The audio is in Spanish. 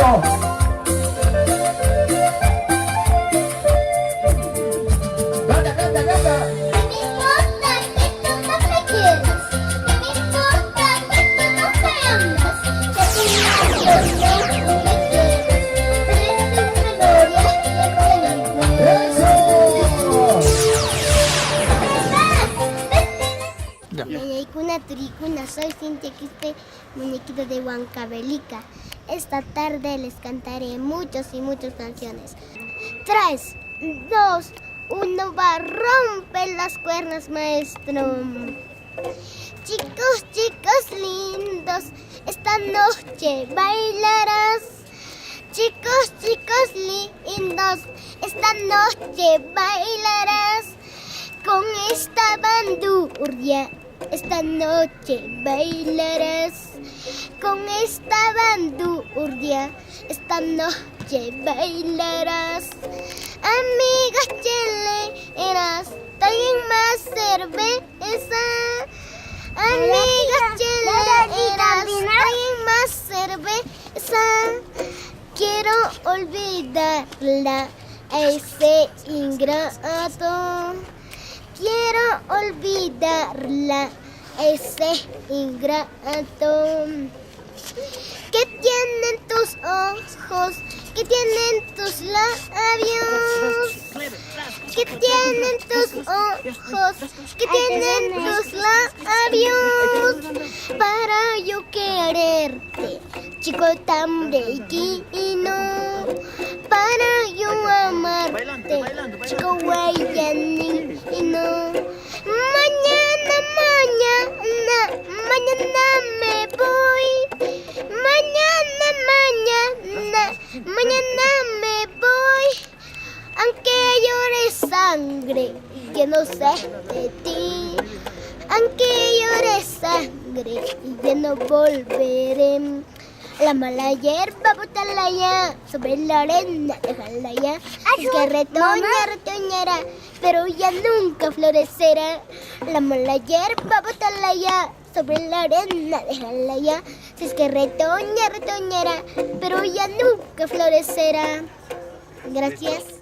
Canta, canta, canta. No me importa que tú no me quieras, no me importa que tú no me amas, que tú no me quieres, pero es tu memoria que ¡Eso! Yayaykuna turikuna, soy Cintia Quispe, muñequito de Huancavelica. Esta tarde les cantaré muchas y muchas canciones. 3, 2, 1, va, rompe las cuernas, maestro. Chicos, chicos lindos, esta noche bailarás. Chicos, chicos lindos, esta noche bailarás. Con esta bandurria, esta noche bailarás. Con esta bandurria, esta noche bailarás. Amigas cheleras, traigan más cerveza. Amigas cheleras, traigan más cerveza. Quiero olvidarla a ese ingrato. Quiero olvidarla, ese ingrato. ¿Qué tienen tus ojos? ¿Qué tienen tus labios? ¿Qué tienen tus ojos? ¿Qué tienen tus labios? Para yo quererte, chico tan brequino. Para yo amarte, chico guayanino. Mañana, mañana, mañana me voy. Mañana, mañana, mañana me voy. Aunque llore sangre, que no sé de ti. Aunque llore sangre, ya no volveré. La mala hierba, bótala ya, sobre la arena, déjala ya. Es que retoña, retoñará, pero ya nunca florecerá. La mala hierba, bótala ya, sobre la arena, déjala ya. Si es que retoña, retoñará, pero ya nunca florecerá. Gracias.